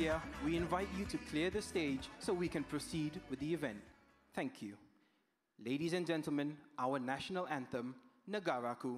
media, we invite you to clear the stage so we can proceed with the event. Thank you. Ladies and gentlemen, our national anthem, Negaraku.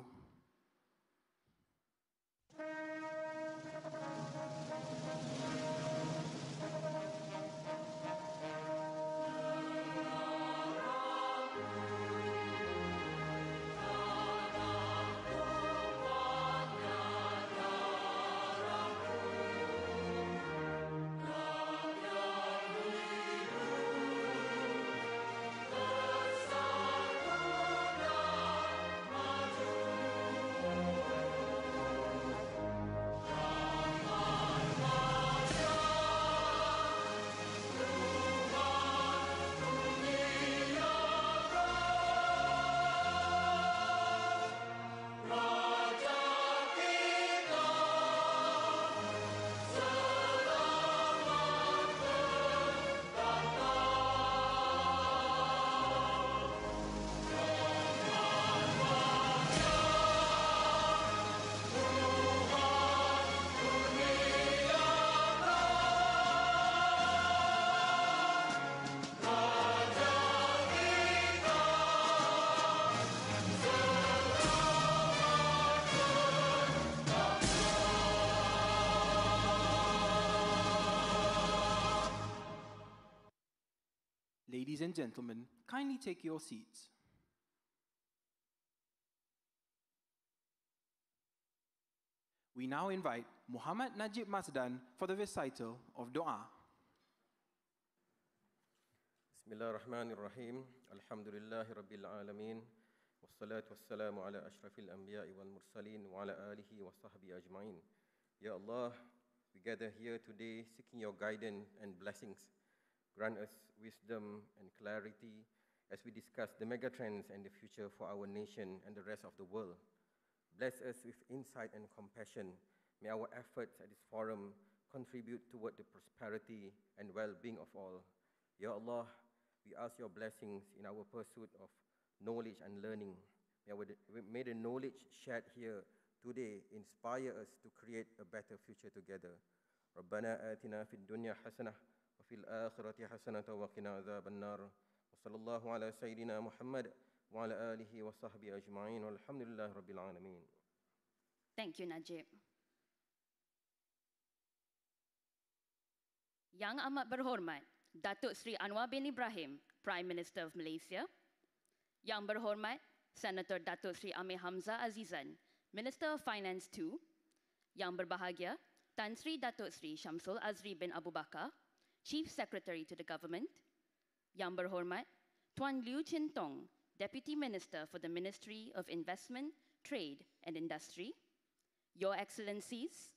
Ladies and gentlemen, kindly take your seats. We now invite Muhammad Najib Masdan for the recital of Dua. Bismillahirrahmanirrahim. Alhamdulillahi Rabbil Alameen. Wassalatu wassalamu ala ashrafil anbiya'i wal mursaleen wa ala alihi wa sahbihi ajma'in. Ya Allah, we gather here today seeking your guidance and blessings. Grant us wisdom and clarity as we discuss the megatrends and the future for our nation and the rest of the world. Bless us with insight and compassion. May our efforts at this forum contribute toward the prosperity and well-being of all. Ya Allah, we ask your blessings in our pursuit of knowledge and learning. May the knowledge shared here today inspire us to create a better future together. Rabbana atina fid dunya hasanah وفي الآخرة حسنة وقنا عذاب النار وصلى الله على سيدنا محمد وعلى آله وصحبه أجمعين والحمد لله رب العالمين. Thank you, Najib. Yang amat berhormat Datuk Seri Anwar bin Ibrahim, Prime Minister of Malaysia. Yang berhormat Senator Datuk Seri Amir Hamzah Azizan, Minister of Finance 2. Yang berbahagia Tan Sri Datuk Seri Syamsul Azri bin Abu Bakar, Chief Secretary to the Government. Yang berhormat Tuan Liu Chin Tong, Deputy Minister for the Ministry of Investment, Trade and Industry. Your Excellencies,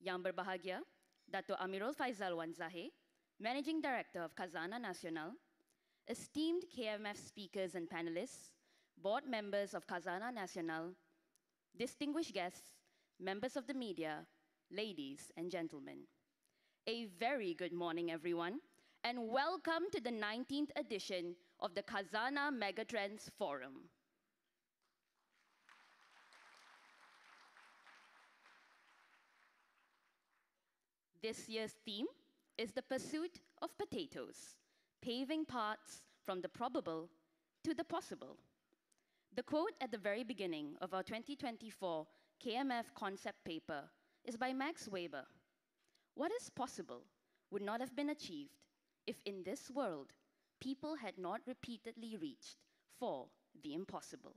Yang berbahagia Dato' Amirul Faizal Wan Zahid, Managing Director of Khazanah Nasional, esteemed KMF speakers and panelists, board members of Khazanah Nasional, distinguished guests, members of the media, ladies and gentlemen. A very good morning, everyone, and welcome to the 19th edition of the Khazanah Megatrends Forum. This year's theme is the pursuit of potatoes, paving paths from the probable to the possible. The quote at the very beginning of our 2024 KMF concept paper is by Max Weber. What is possible would not have been achieved if in this world people had not repeatedly reached for the impossible.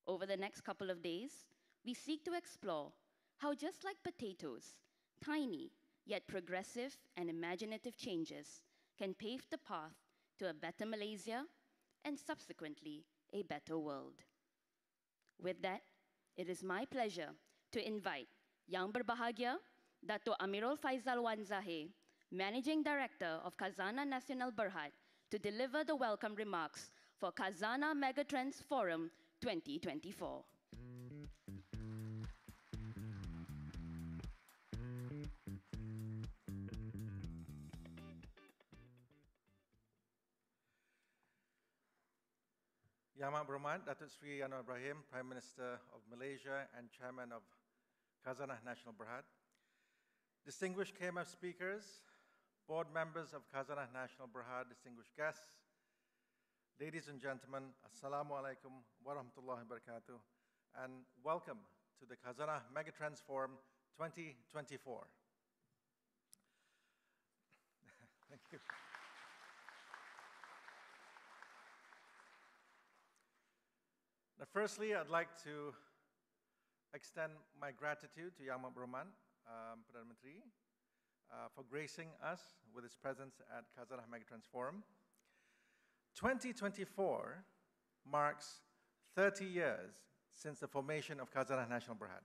Over the next couple of days, we seek to explore how just like potatoes, tiny yet progressive and imaginative changes can pave the path to a better Malaysia and subsequently a better world. With that, it is my pleasure to invite Yang berbahagia Dato' Amirul Faizal Wan Zahid, Managing Director of Khazanah Nasional Berhad, to deliver the welcome remarks for Khazanah Megatrends Forum 2024. Yang Amat Berhormat Datuk Seri Anwar Ibrahim, Prime Minister of Malaysia and Chairman of Khazanah Nasional Berhad. distinguished KMF speakers, board members of Khazanah National Berhad, distinguished guests, ladies and gentlemen, Assalamu alaikum wa rahmatullahi wa barakatuh, and welcome to the Khazanah Megatrends Forum 2024. Thank you. Now, firstly, I'd like to extend my gratitude to Yang Rahman, Perdana Menteri, for gracing us with his presence at Khazanah Megatrends Forum. 2024 marks 30 years since the formation of Khazanah National Berhad.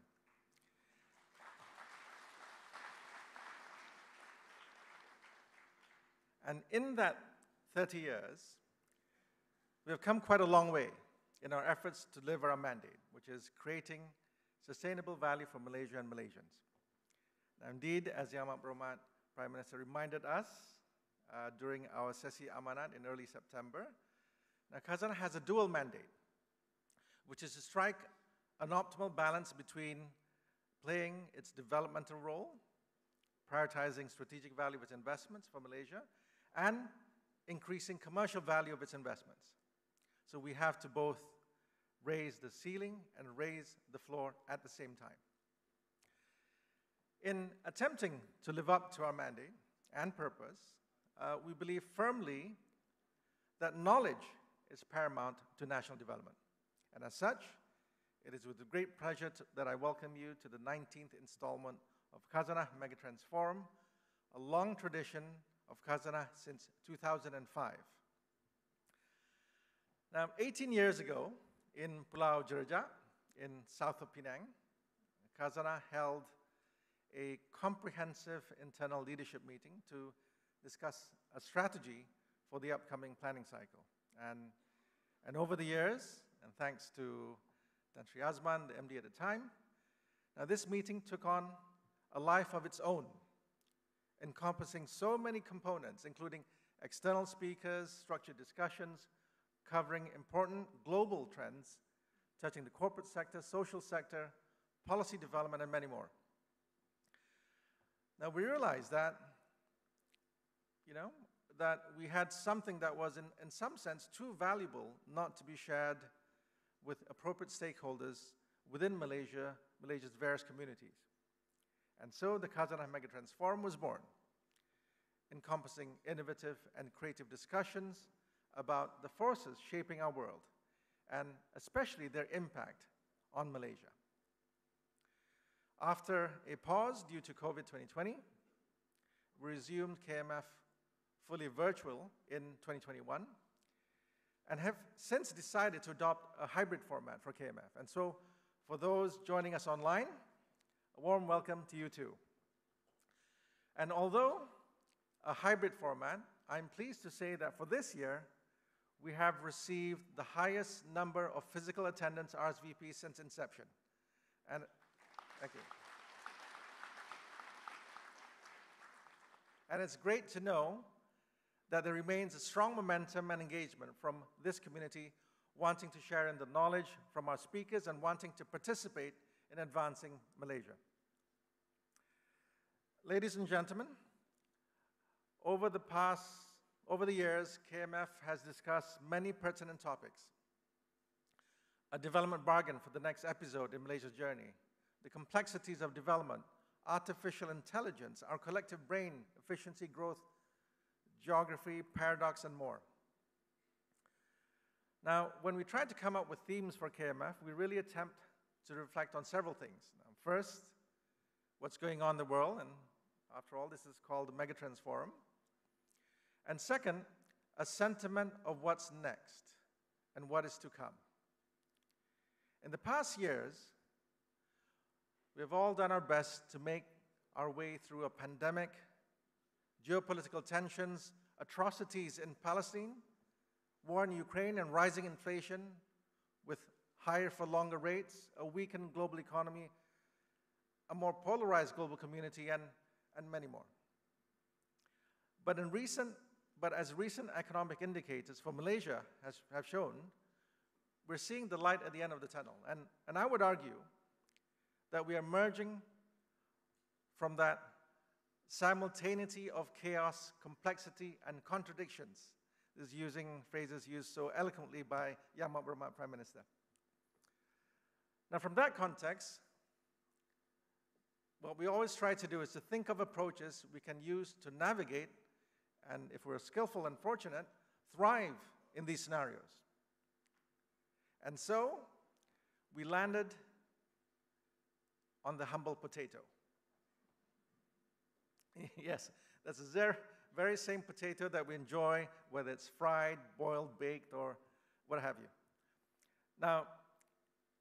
And in that 30 years, we have come quite a long way in our efforts to deliver our mandate, which is creating sustainable value for Malaysia and Malaysians. Now, indeed, as Yang Rahman, Prime Minister, reminded us during our Sesi Amanat in early September, now Khazanah has a dual mandate, which is to strike an optimal balance between playing its developmental role, prioritizing strategic value of its investments for Malaysia, and increasing commercial value of its investments. So we have to both raise the ceiling and raise the floor at the same time. In attempting to live up to our mandate and purpose, we believe firmly that knowledge is paramount to national development. And as such, it is with great pleasure that I welcome you to the 19th installment of Khazanah Megatrends Forum, a long tradition of Khazanah since 2005. Now, 18 years ago, in Pulau Jereja, in south of Penang, Khazanah held a comprehensive internal leadership meeting to discuss a strategy for the upcoming planning cycle. And over the years, and thanks to Tan Sri Azman, the MD at the time, now this meeting took on a life of its own, encompassing so many components, including external speakers, structured discussions, covering important global trends, touching the corporate sector, social sector, policy development, and many more. Now, we realized that, that we had something that was, in some sense, too valuable not to be shared with appropriate stakeholders within Malaysia's various communities. And so the Khazanah Megatrends Forum was born, encompassing innovative and creative discussions about the forces shaping our world, and especially their impact on Malaysia. After a pause due to COVID 2020, we resumed KMF fully virtual in 2021, and have since decided to adopt a hybrid format for KMF. And so, for those joining us online, a warm welcome to you too. And although a hybrid format, I'm pleased to say that for this year, we have received the highest number of physical attendance RSVPs since inception. And thank you. And it's great to know that there remains a strong momentum and engagement from this community wanting to share in the knowledge from our speakers and wanting to participate in advancing Malaysia. Ladies and gentlemen, over the years, KMF has discussed many pertinent topics. A development bargain for the next episode in Malaysia's journey, the complexities of development, artificial intelligence, our collective brain, efficiency, growth, geography, paradox, and more. Now, when we tried to come up with themes for KMF, we really attempt to reflect on several things. Now, first, what's going on in the world, and after all, this is called the Megatrends Forum. And second, a sentiment of what's next and what is to come. In the past years, we have all done our best to make our way through a pandemic, geopolitical tensions, atrocities in Palestine, war in Ukraine, and rising inflation with higher for longer rates, a weakened global economy, a more polarized global community, and many more. But as recent economic indicators for Malaysia have shown, we're seeing the light at the end of the tunnel. And I would argue that we are emerging from that simultaneity of chaos, complexity, and contradictions. This is using phrases used so eloquently by Yang Berhormat Prime Minister. Now, from that context, what we always try to do is to think of approaches we can use to navigate, and if we're skillful and fortunate, thrive in these scenarios. And so, we landed on the humble potato. Yes, that's the very same potato that we enjoy, whether it's fried, boiled, baked, or what have you. Now,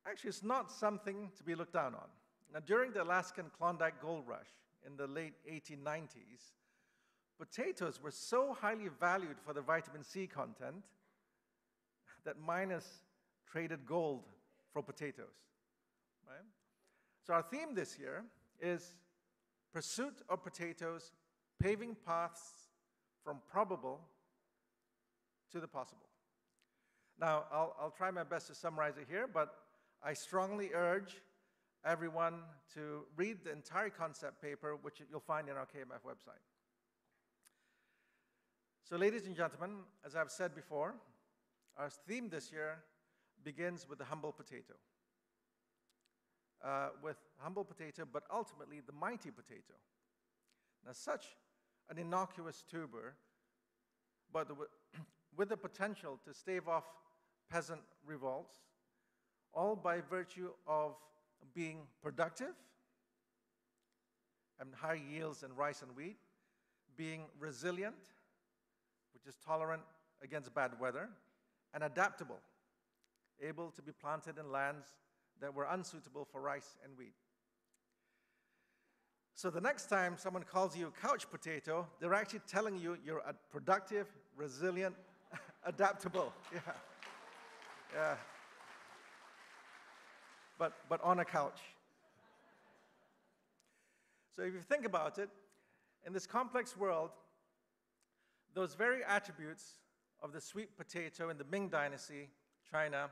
actually, it's not something to be looked down on. Now, during the Alaskan Klondike Gold Rush in the late 1890s, potatoes were so highly valued for the vitamin C content that miners traded gold for potatoes, right? So our theme this year is pursuit of potatoes, paving paths from probable to the possible. Now, I'll try my best to summarize it here, but I strongly urge everyone to read the entire concept paper, which you'll find in our KMF website. So, ladies and gentlemen, as I've said before, our theme this year begins with the humble potato. But ultimately the mighty potato. Now, such an innocuous tuber, but with the potential to stave off peasant revolts, all by virtue of being productive and high yields in rice and wheat, being resilient, which is tolerant against bad weather, and adaptable, able to be planted in lands that were unsuitable for rice and wheat. So the next time someone calls you a couch potato, they're actually telling you you're productive, resilient, adaptable. Yeah. Yeah. But on a couch. So if you think about it, in this complex world, those very attributes of the sweet potato in the Ming Dynasty, China,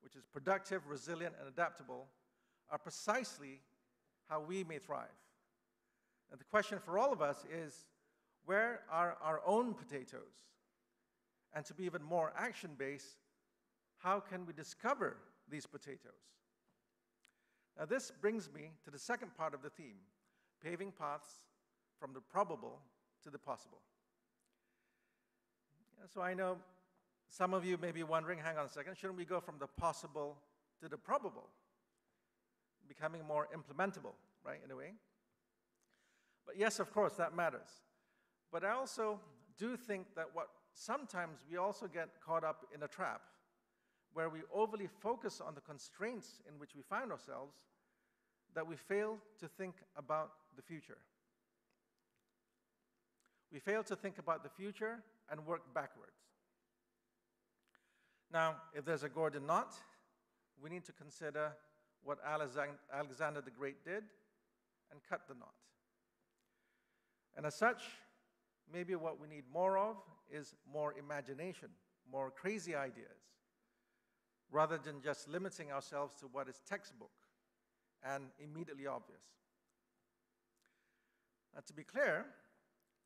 which is productive, resilient, and adaptable, are precisely how we may thrive. And the question for all of us is, where are our own potatoes? And to be even more action-based, how can we discover these potatoes? Now, this brings me to the second part of the theme, paving paths from the probable to the possible. So I know some of you may be wondering, hang on a second, shouldn't we go from the possible to the probable? Becoming more implementable, right, in a way? But yes, of course, that matters. But I also do think that sometimes we also get caught up in a trap where we overly focus on the constraints in which we find ourselves that we fail to think about the future. We fail to think about the future and work backwards. Now, if there's a Gordian knot, we need to consider what Alexander the Great did and cut the knot. And as such, maybe what we need more of is more imagination, more crazy ideas, rather than just limiting ourselves to what is textbook and immediately obvious. Now, to be clear,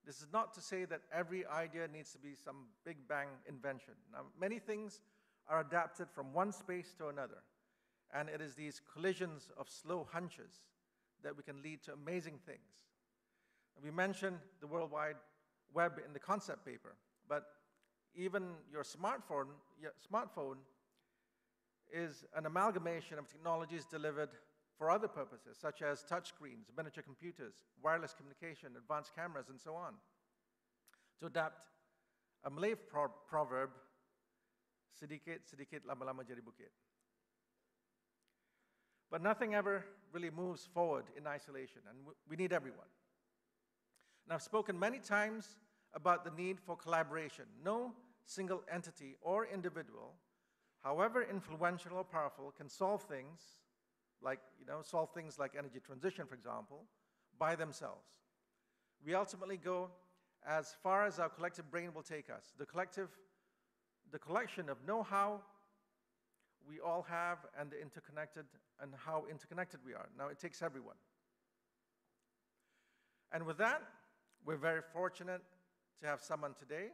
this is not to say that every idea needs to be some big bang invention. Now, many things are adapted from one space to another, and it is these collisions of slow hunches that we can lead to amazing things. We mentioned the World Wide Web in the concept paper, but even your smartphone is an amalgamation of technologies delivered for other purposes, such as touchscreens, miniature computers, wireless communication, advanced cameras, and so on. To adapt a Malay proverb, sedikit lama-lama jadi bukit. But nothing ever really moves forward in isolation, and we need everyone. And I've spoken many times about the need for collaboration. No single entity or individual, however influential or powerful, can solve things like energy transition, for example, by themselves. We ultimately go as far as our collective brain will take us. The collection of know-how we all have and how interconnected we are. Now, it takes everyone. And with that, We're very fortunate to have someone today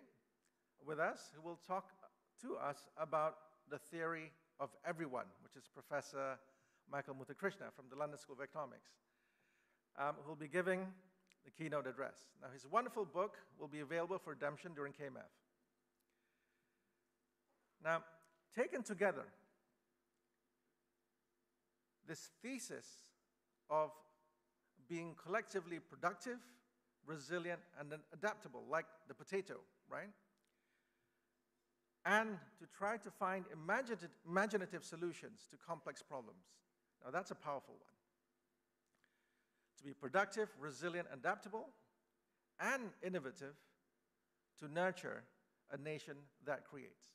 with us who will talk to us about the theory of everyone, which is Professor Michael Muthukrishna from the London School of Economics, who will be giving the keynote address. Now, his wonderful book will be available for redemption during KMF. Now, taken together, this thesis of being collectively productive, resilient, and then adaptable, like the potato, right? And to try to find imaginative solutions to complex problems. Now, that's a powerful one. To be productive, resilient, adaptable, and innovative to nurture a nation that creates.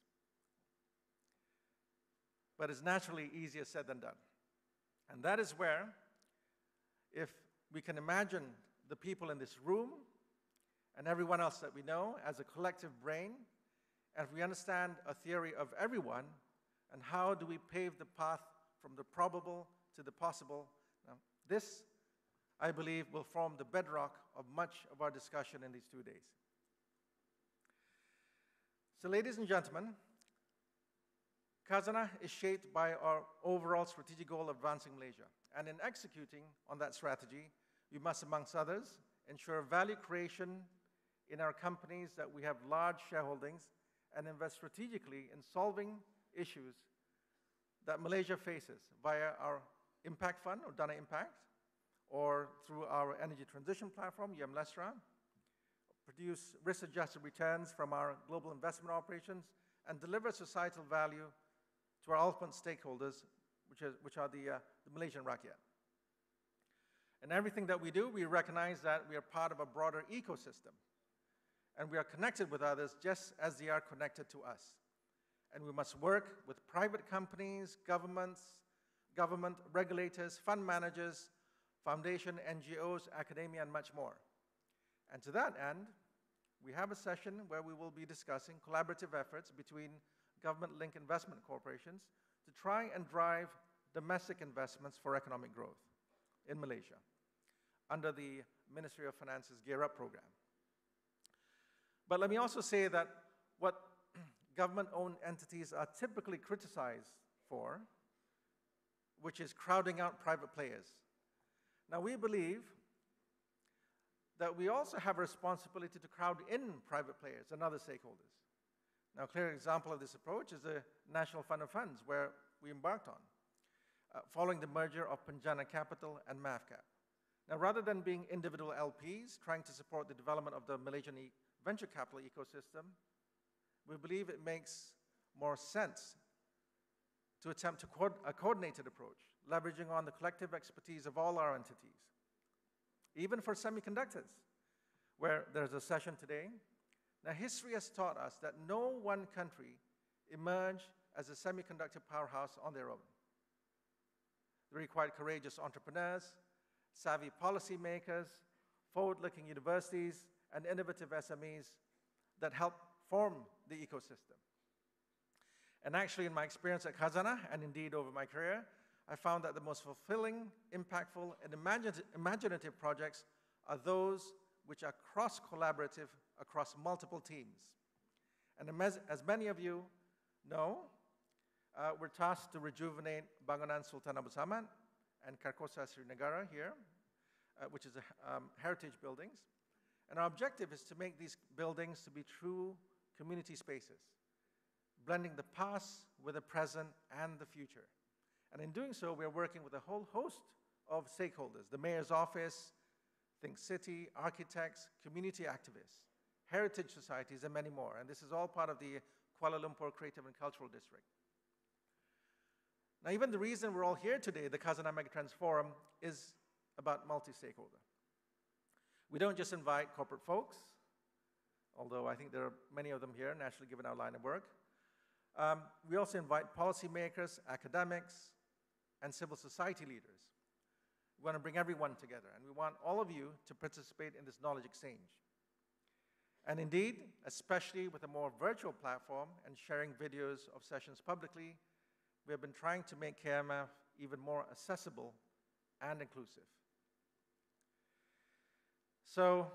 But it's naturally easier said than done. And that is where, if we can imagine the people in this room and everyone else that we know as a collective brain, and if we understand a theory of everyone, and how do we pave the path from the probable to the possible, now, this, I believe, will form the bedrock of much of our discussion in these 2 days. So, ladies and gentlemen, Khazanah is shaped by our overall strategic goal of advancing Malaysia. And in executing on that strategy, we must, amongst others, ensure value creation in our companies that we have large shareholdings and invest strategically in solving issues that Malaysia faces via our impact fund, or Dana Impact, or through our energy transition platform, Lestra, produce risk-adjusted returns from our global investment operations, and deliver societal value to our ultimate stakeholders, which are the Malaysian rakyat. In everything that we do, we recognize that we are part of a broader ecosystem, and we are connected with others just as they are connected to us. And we must work with private companies, government, regulators, fund managers, foundation, NGOs, academia, and much more. And to that end, we have a session where we will be discussing collaborative efforts between government-linked investment corporations to try and drive domestic investments for economic growth in Malaysia under the Ministry of Finance's Gear Up program. But let me also say that what government-owned entities are typically criticized for, which is crowding out private players. Now, we believe that we also have a responsibility to crowd in private players and other stakeholders. Now, a clear example of this approach is the National Fund of Funds, where we embarked on, following the merger of Perdana Capital and MAVCAP. Now, rather than being individual LPs trying to support the development of the Malaysian venture capital ecosystem, we believe it makes more sense to attempt a coordinated approach, leveraging on the collective expertise of all our entities. Even for semiconductors, where there's a session today. Now, history has taught us that no one country emerged as a semiconductor powerhouse on their own. They required courageous entrepreneurs, savvy policymakers, forward-looking universities, and innovative SMEs that help form the ecosystem. And actually, in my experience at Khazanah, and indeed over my career, I found that the most fulfilling, impactful, and imaginative projects are those which are cross-collaborative across multiple teams. And as many of you know, we're tasked to rejuvenate Bangunan Sultan Abu Samad and Karkosa Srinegara here, which is heritage buildings. And our objective is to make these buildings to be true community spaces, blending the past with the present and the future. And in doing so, we are working with a whole host of stakeholders, the mayor's office, Think City, architects, community activists, heritage societies, and many more. And this is all part of the Kuala Lumpur Creative and Cultural District. Now, even the reason we're all here today, the Khazanah Megatrends Forum, is about multi-stakeholder. We don't just invite corporate folks, although I think there are many of them here, naturally given our line of work. We also invite policymakers, academics, and civil society leaders. We want to bring everyone together, and we want all of you to participate in this knowledge exchange. And indeed, especially with a more virtual platform and sharing videos of sessions publicly, we have been trying to make KMF even more accessible and inclusive. So,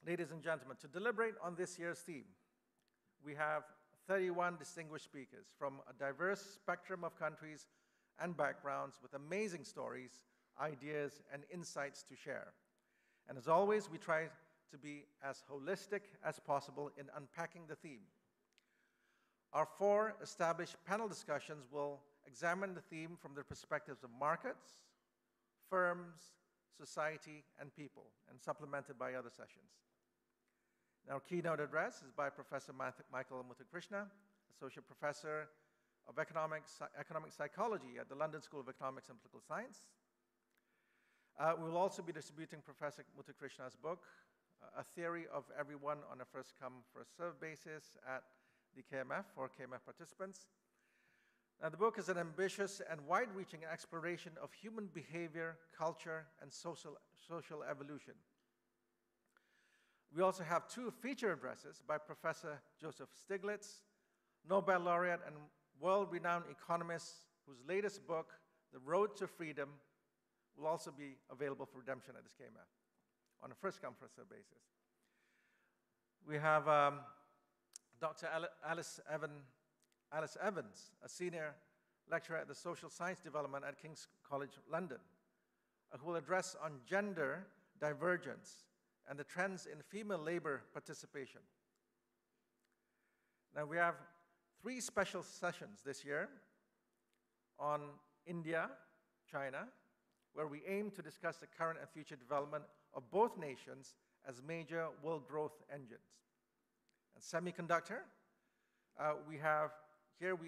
Ladies and gentlemen, to deliberate on this year's theme, we have 31 distinguished speakers from a diverse spectrum of countries and backgrounds with amazing stories, ideas, and insights to share. And as always, we try to be as holistic as possible in unpacking the theme. Our 4 established panel discussions will examine the theme from the perspectives of markets, firms, society, and people, and supplemented by other sessions. Our keynote address is by Professor Michael Muthukrishna, Associate Professor of Economic Psychology at the London School of Economics and Political Science. We will also be distributing Professor Muthukrishna's book, A Theory of Everyone on a First-Come, First-Served basis at the KMF for KMF participants. Now, the book is an ambitious and wide-reaching exploration of human behavior, culture, and social evolution. We also have 2 feature addresses by Professor Joseph Stiglitz, Nobel laureate and world-renowned economist, whose latest book, The Road to Freedom, will also be available for redemption at this KMF on a first-come, first-served basis. We have Dr. Alice Evans, a senior lecturer at the Social Science Development at King's College London, who will address on gender divergence and the trends in female labor participation. Now, we have 3 special sessions this year on India, China, where we aim to discuss the current and future development of both nations as major world growth engines. And semiconductor, we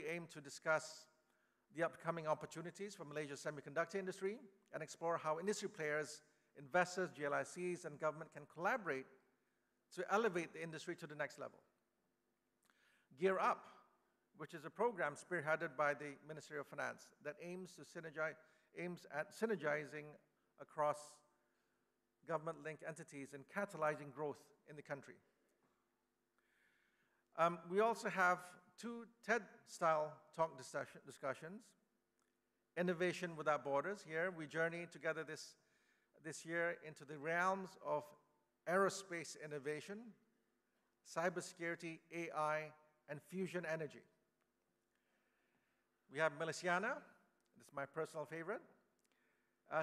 aim to discuss the upcoming opportunities for Malaysia's semiconductor industry and explore how industry players, investors, GLICs, and government can collaborate to elevate the industry to the next level. Gear Up, which is a program spearheaded by the Ministry of Finance that aims at synergizing across government-linked entities and catalyzing growth in the country. We also have 2 TED-style talk discussions. Innovation Without Borders. Here, we journey together this year into the realms of aerospace innovation, cybersecurity, AI, and fusion energy. We have Malaysiana, this is my personal favorite,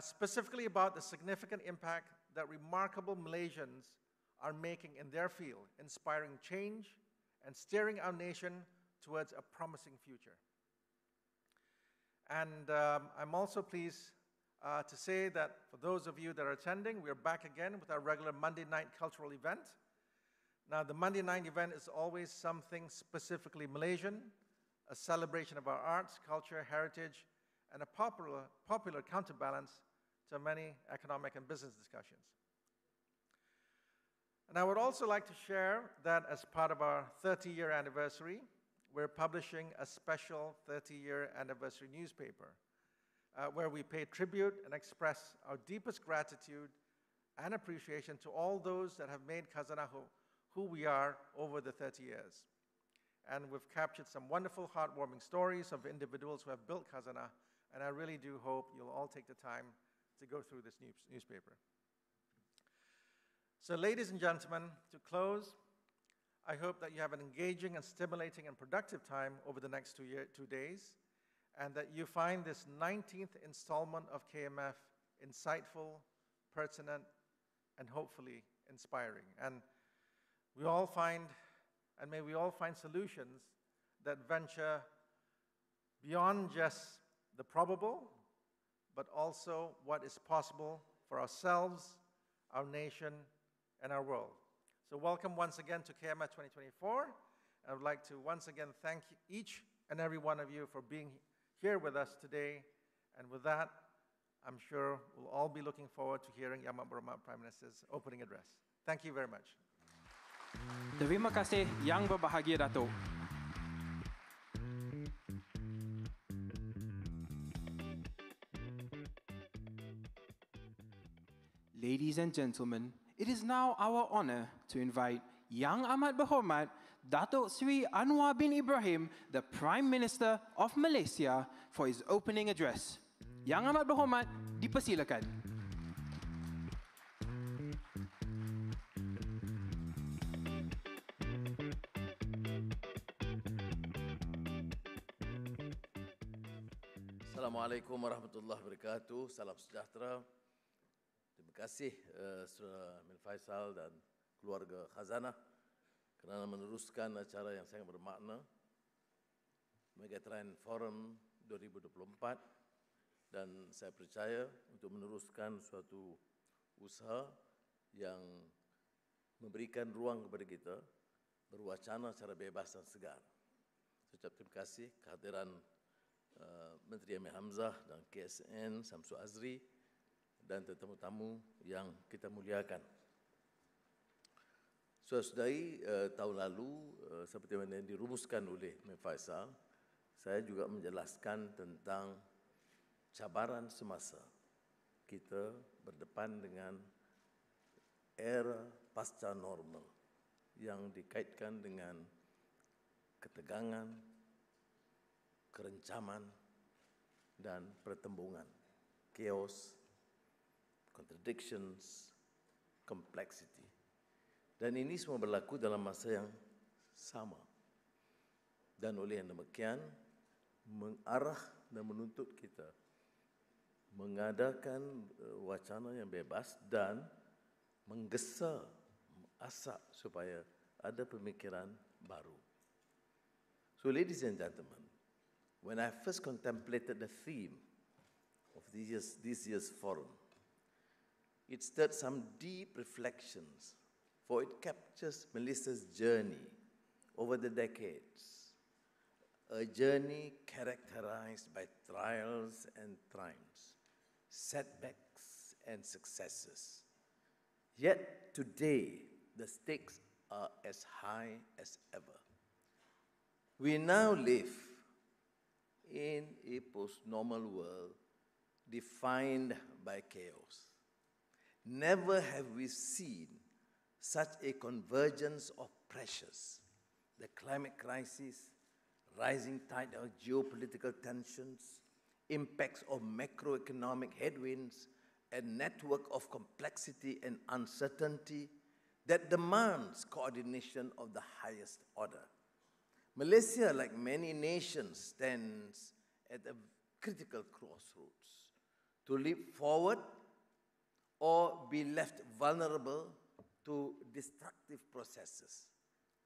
specifically about the significant impact that remarkable Malaysians are making in their field, inspiring change and steering our nation towards a promising future. And I'm also pleased to say that for those of you that are attending, we're back again with our regular Monday night cultural event. Now, the Monday night event is always something specifically Malaysian, a celebration of our arts, culture, heritage, and a popular counterbalance to many economic and business discussions. And I would also like to share that as part of our 30-year anniversary, we're publishing a special 30-year anniversary newspaper where we pay tribute and express our deepest gratitude and appreciation to all those that have made Khazanah who we are over the 30 years. And we've captured some wonderful, heartwarming stories of individuals who have built Khazanah, and I really do hope you'll all take the time to go through this newspaper. So, ladies and gentlemen, to close, I hope that you have an engaging and stimulating and productive time over the next 2 days, and that you find this 19th installment of KMF insightful, pertinent, and hopefully inspiring. And may we all find solutions that venture beyond just the probable, but also what is possible for ourselves, our nation, and our world. So welcome once again to KMF 2024. I would like to once again thank each and every one of you for being here with us today. And with that, I'm sure we'll all be looking forward to hearing Yang Amat Berhormat Prime Minister's opening address. Thank you very much. Terima kasih Yang Berbahagia Datuk. Ladies and gentlemen, it is now our honor to invite Yang Amat Berhormat Datuk Seri Anwar bin Ibrahim, the Prime Minister of Malaysia, for his opening address. Yang Amat Berhormat, dipersilakan. Assalamualaikum warahmatullahi wabarakatuh. Salam sejahtera. Terima kasih Saudara Amir Faisal dan keluarga Khazanah kerana meneruskan acara yang sangat bermakna Megatrends Forum 2024, dan saya percaya untuk meneruskan suatu usaha yang memberikan ruang kepada kita berwacana secara bebas dan segar. Saya ucap terima kasih kehadiran Menteri Amir Hamzah dan KSN Samsul Azri dan tetamu-tamu yang kita muliakan. Saudara-saudari, tahun lalu seperti mana yang dirumuskan oleh Amir Faisal, saya juga menjelaskan tentang cabaran semasa kita berdepan dengan era pasca normal yang dikaitkan dengan ketegangan, kerencaman dan pertembungan, chaos, contradictions, complexity. Dan ini semua berlaku dalam masa yang sama. Dan oleh yang demikian, mengarah dan menuntut kita mengadakan wacana yang bebas dan menggesa, asak supaya ada pemikiran baru. So ladies and gentlemen, when I first contemplated the theme of this year's forum, it stirred some deep reflections, for it captures Malaysia's journey over the decades, a journey characterized by trials and triumphs, setbacks and successes. Yet today, the stakes are as high as ever. We now live in a post-normal world defined by chaos. Never have we seen such a convergence of pressures: the climate crisis, rising tide of geopolitical tensions, impacts of macroeconomic headwinds, a network of complexity and uncertainty that demands coordination of the highest order. Malaysia, like many nations, stands at a critical crossroads: to leap forward or be left vulnerable to destructive processes.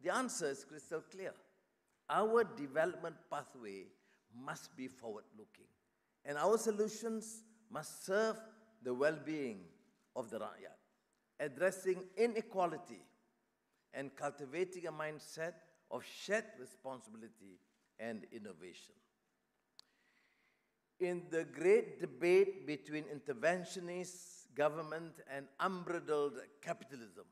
The answer is crystal clear. Our development pathway must be forward-looking, and our solutions must serve the well-being of the rakyat, addressing inequality and cultivating a mindset of shared responsibility and innovation. In the great debate between interventionist government and unbridled capitalism,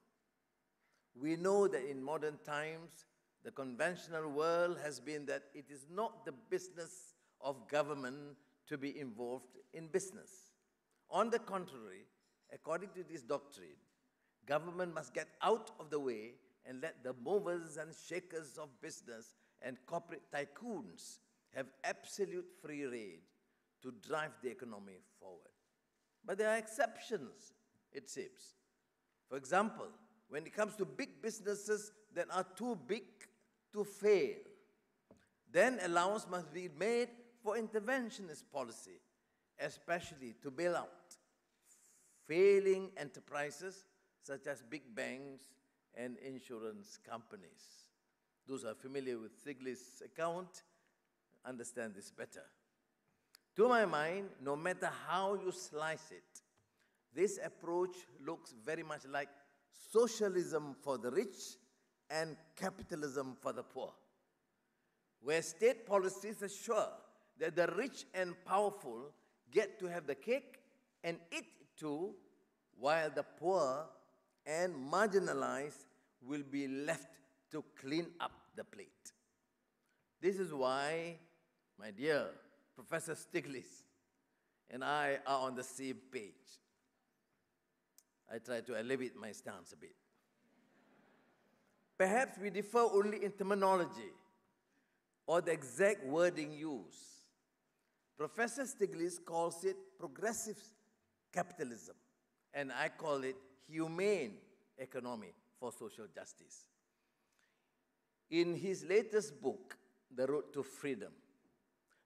we know that in modern times, the conventional world has been that it is not the business of government to be involved in business. On the contrary, according to this doctrine, government must get out of the way and let the movers and shakers of business and corporate tycoons have absolute free rein to drive the economy forward. But there are exceptions, it seems. For example, when it comes to big businesses that are too big to fail, then allowance must be made for interventionist policy, especially to bail out failing enterprises such as big banks and insurance companies. Those who are familiar with Stiglitz' account understand this better. To my mind, no matter how you slice it, this approach looks very much like socialism for the rich and capitalism for the poor, where state policies assure that the rich and powerful get to have the cake and eat it too, while the poor and marginalized will be left to clean up the plate. This is why, my dear Professor Stiglitz and I are on the same page. I try to elevate my stance a bit. Perhaps we differ only in terminology or the exact wording used. Professor Stiglitz calls it progressive capitalism, and I call it humane economy for social justice. In his latest book, The Road to Freedom,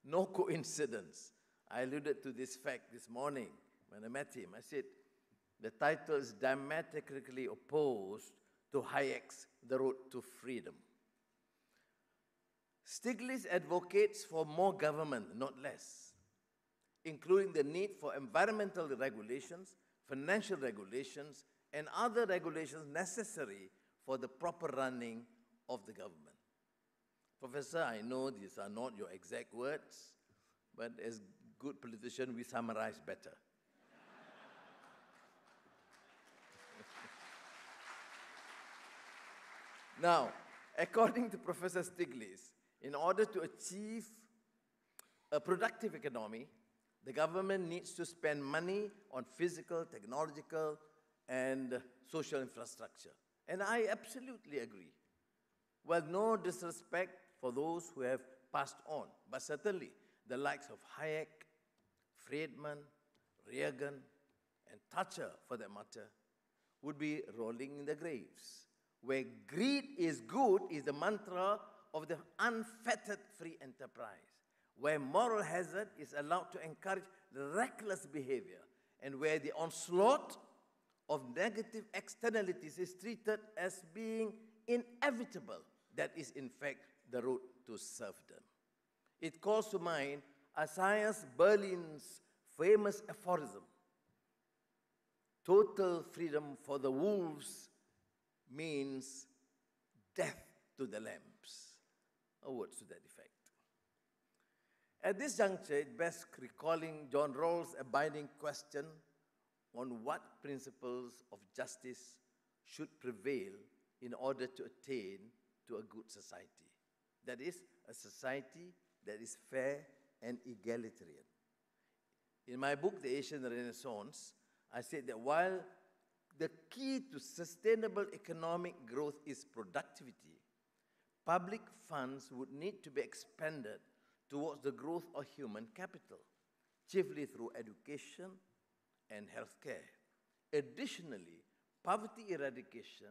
no coincidence, I alluded to this fact this morning when I met him. I said, the title is diametrically opposed to Hayek's The Road to Freedom. Stiglitz advocates for more government, not less, including the need for environmental regulations, financial regulations, and other regulations necessary for the proper running of the government. Professor, I know these are not your exact words, but as good politicians, we summarize better. Now, according to Professor Stiglitz, in order to achieve a productive economy, the government needs to spend money on physical, technological, and social infrastructure. And I absolutely agree. Well, no disrespect for those who have passed on, but certainly the likes of Hayek, Friedman, Reagan, and Thatcher, for that matter, would be rolling in the graves. Where greed is good is the mantra of the unfettered free enterprise, where moral hazard is allowed to encourage reckless behavior, and where the onslaught of negative externalities is treated as being inevitable, that is in fact the road to serfdom. It calls to mind Isaiah Berlin's famous aphorism, total freedom for the wolves means death to the lambs, or words to that effect. At this juncture, it bears recalling John Rawls' abiding question on what principles of justice should prevail in order to attain to a good society. That is, a society that is fair and egalitarian. In my book, The Asian Renaissance, I said that while the key to sustainable economic growth is productivity, public funds would need to be expended towards the growth of human capital, chiefly through education and healthcare. Additionally, poverty eradication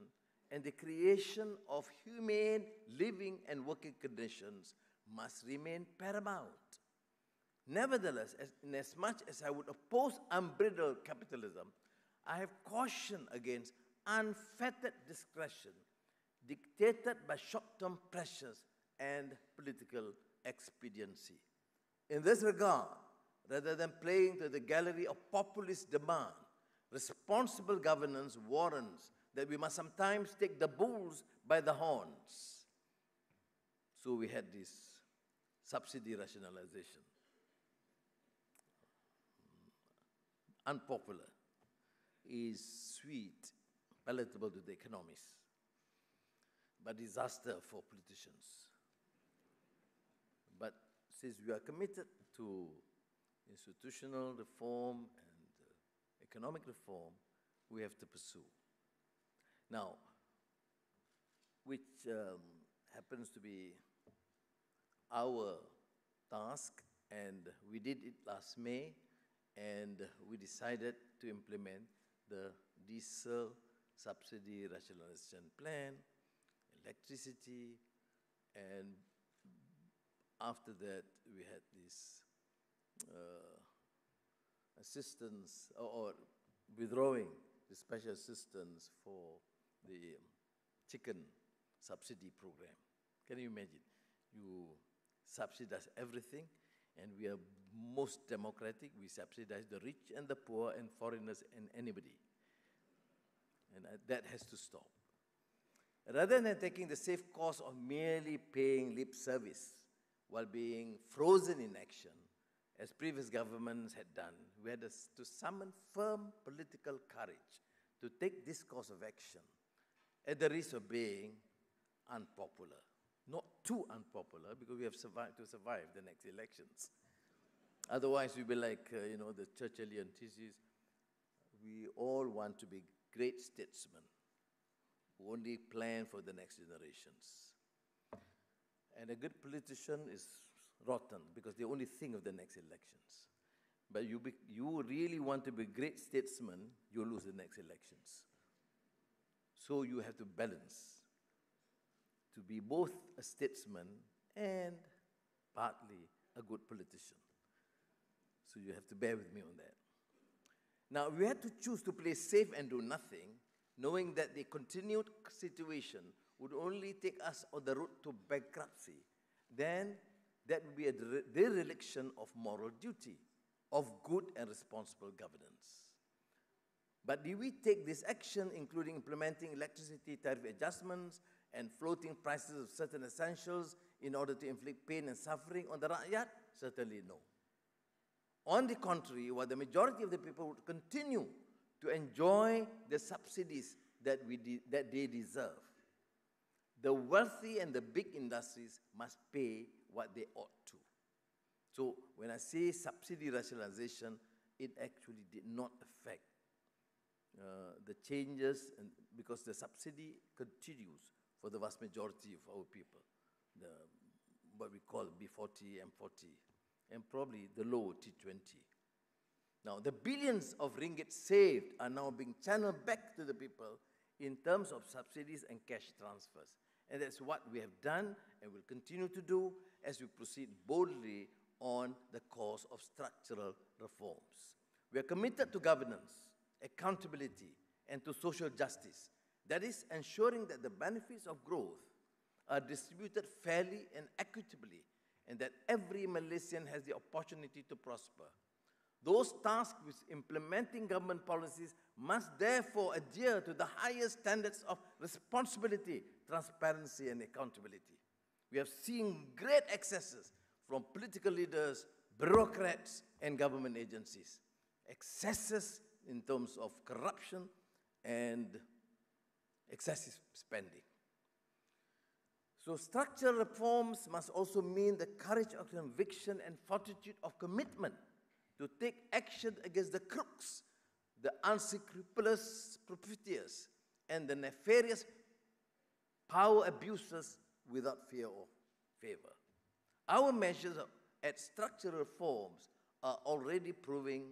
and the creation of humane living and working conditions must remain paramount. Nevertheless, inasmuch as I would oppose unbridled capitalism, I have cautioned against unfettered discretion dictated by short-term pressures and political expediency. In this regard, rather than playing to the gallery of populist demand, responsible governance warrants that we must sometimes take the bulls by the horns. So we had this subsidy rationalization. Unpopular is sweet, palatable to the economists, but disaster for politicians. But since we are committed to institutional reform and economic reform, we have to pursue. Now, which happens to be our task, and we did it last May, and we decided to implement the diesel subsidy rationalization plan, electricity, and after that we had this assistance or withdrawing the special assistance for the chicken subsidy program. Can you imagine? You subsidize everything, and we are most democratic. We subsidize the rich and the poor and foreigners and anybody. And that has to stop. Rather than taking the safe course of merely paying lip service while being frozen in action, as previous governments had done, we had to summon firm political courage to take this course of action at the risk of being unpopular. Not too unpopular, because we have to survive the next elections. Otherwise, we'll be like, the Churchillian thesis, we all want to be great statesmen who only plan for the next generations. And a good politician is rotten, because they only think of the next elections. But you really want to be a great statesman, you'll lose the next elections. So you have to balance to be both a statesman and partly a good politician. So you have to bear with me on that. Now, we had to choose to play safe and do nothing, knowing that the continued situation would only take us on the road to bankruptcy. Then that would be a dereliction of moral duty, of good and responsible governance. But did we take this action, including implementing electricity tariff adjustments and floating prices of certain essentials in order to inflict pain and suffering on the rakyat? Certainly no. On the contrary, while the majority of the people would continue to enjoy the subsidies that they deserve, the wealthy and the big industries must pay what they ought to. So when I say subsidy rationalization, it actually did not affect the changes, because the subsidy continues for the vast majority of our people, what we call B40, M40, and probably the low T20. Now, the billions of ringgit saved are now being channeled back to the people in terms of subsidies and cash transfers. And that's what we have done and will continue to do as we proceed boldly on the course of structural reforms. We are committed to governance, accountability, and to social justice. That is, ensuring that the benefits of growth are distributed fairly and equitably, and that every Malaysian has the opportunity to prosper. Those tasked with implementing government policies must therefore adhere to the highest standards of responsibility, transparency, and accountability. We have seen great excesses from political leaders, bureaucrats, and government agencies. Excesses in terms of corruption and excessive spending. So structural reforms must also mean the courage of conviction and fortitude of commitment to take action against the crooks, the unscrupulous profiteers, and the nefarious power abusers without fear or favor. Our measures at structural reforms are already proving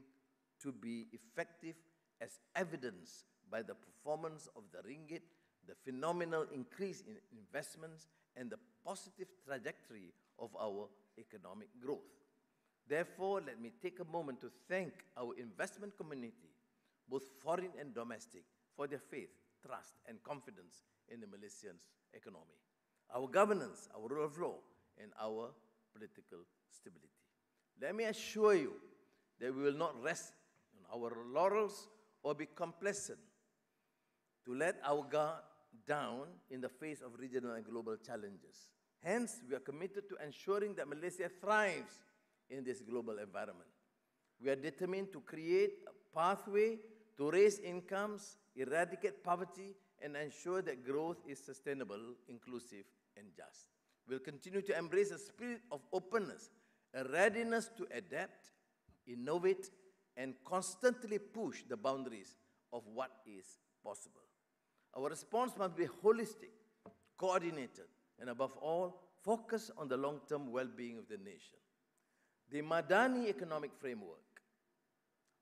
to be effective, as evidenced by the performance of the ringgit, the phenomenal increase in investments, and the positive trajectory of our economic growth. Therefore, let me take a moment to thank our investment community, both foreign and domestic, for their faith, trust, and confidence in the Malaysian economy, our governance, our rule of law, and our political stability. Let me assure you that we will not rest on our laurels or be complacent to let our guard down in the face of regional and global challenges. Hence, we are committed to ensuring that Malaysia thrives in this global environment. We are determined to create a pathway to raise incomes, eradicate poverty, and ensure that growth is sustainable, inclusive, and just. We'll continue to embrace a spirit of openness, a readiness to adapt, innovate, and constantly push the boundaries of what is possible. Our response must be holistic, coordinated, and above all, focused on the long-term well-being of the nation. The Madani Economic Framework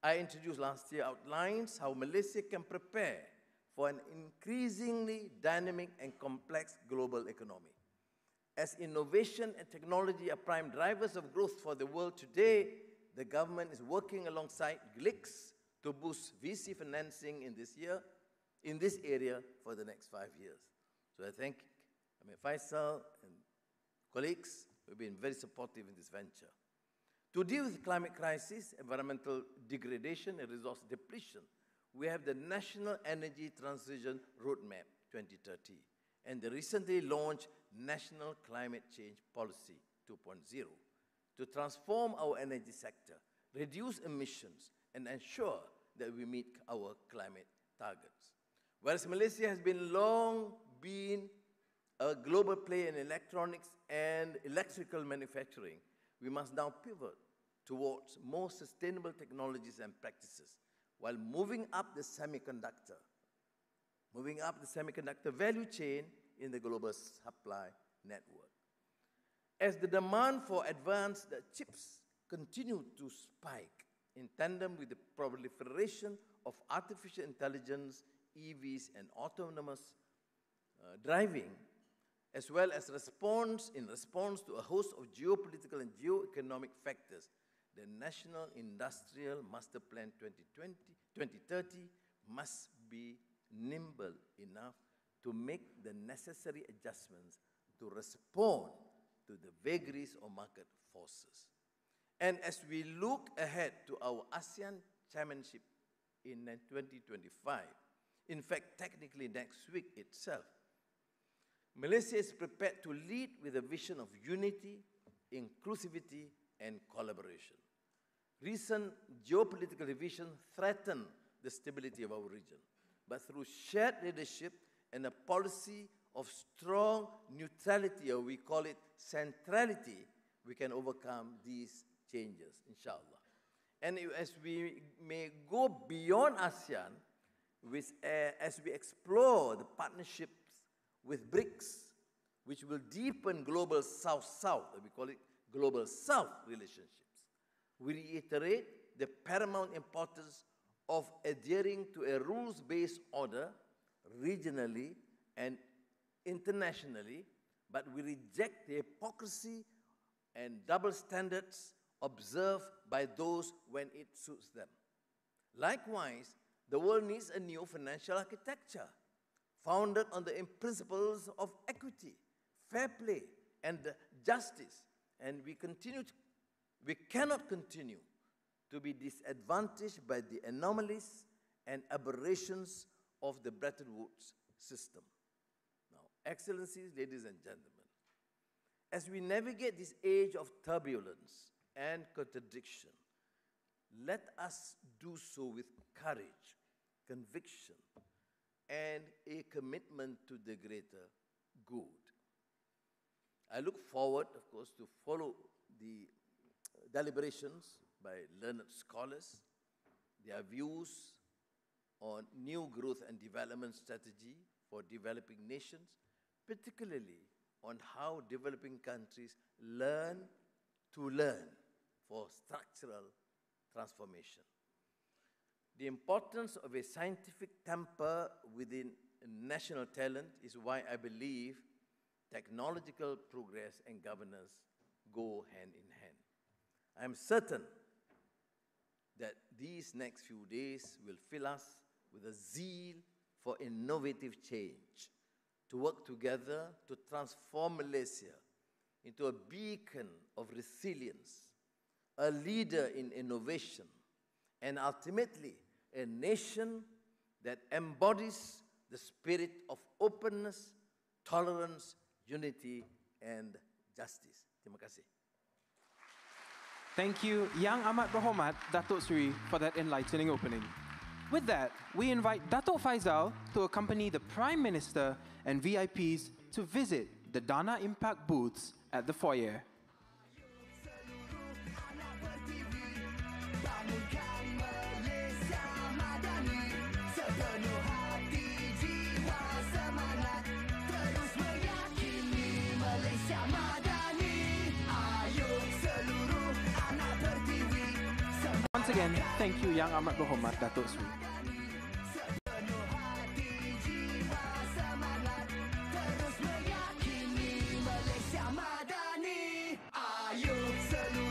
I introduced last year outlines how Malaysia can prepare for an increasingly dynamic and complex global economy. As innovation and technology are prime drivers of growth for the world today, the government is working alongside GLICs to boost VC financing in this area for the next 5 years. So I thank Faisal and colleagues who have been very supportive in this venture. To deal with climate crisis, environmental degradation, and resource depletion, we have the National Energy Transition Roadmap 2030 and the recently launched National Climate Change Policy 2.0 to transform our energy sector, reduce emissions, and ensure that we meet our climate targets. Whereas Malaysia has long been a global player in electronics and electrical manufacturing, we must now pivot towards more sustainable technologies and practices while moving up the semiconductor value chain in the global supply network. As the demand for advanced chips continue to spike in tandem with the proliferation of artificial intelligence, EVs, and autonomous driving, as well as in response to a host of geopolitical and geoeconomic factors, the National Industrial Master Plan 2030 must be nimble enough to make the necessary adjustments to respond to the vagaries of market forces. And as we look ahead to our ASEAN chairmanship in 2025, in fact, technically next week itself, Malaysia is prepared to lead with a vision of unity, inclusivity, and collaboration. Recent geopolitical divisions threaten the stability of our region, but through shared leadership and a policy of strong neutrality, or we call it centrality, we can overcome these changes, inshallah. And as we may go beyond ASEAN, as we explore the partnerships with BRICS, which will deepen global South-South, we call it global South relationships, we reiterate the paramount importance of adhering to a rules-based order regionally and internationally, but we reject the hypocrisy and double standards observed by those when it suits them. Likewise, the world needs a new financial architecture founded on the principles of equity, fair play, and justice. And we cannot continue to be disadvantaged by the anomalies and aberrations of the Bretton Woods system. Now, Excellencies, ladies and gentlemen, as we navigate this age of turbulence and contradiction, let us do so with courage, conviction, and a commitment to the greater good. I look forward, of course, to follow the deliberations by learned scholars, their views on new growth and development strategy for developing nations, particularly on how developing countries learn to learn for structural transformation. The importance of a scientific temper within national talent is why I believe technological progress and governance go hand in hand. I am certain that these next few days will fill us with a zeal for innovative change, to work together to transform Malaysia into a beacon of resilience, a leader in innovation, and ultimately a nation that embodies the spirit of openness, tolerance, unity, and justice. Terima kasih. Thank you, Yang Amat Berhormat Datuk Seri, for that enlightening opening. With that, we invite Datuk Faizal to accompany the Prime Minister and VIPs to visit the Dana Impact booths at the foyer. Once again, thank you Yang Amat Berhormat Datuk Seri. Ayo seluruh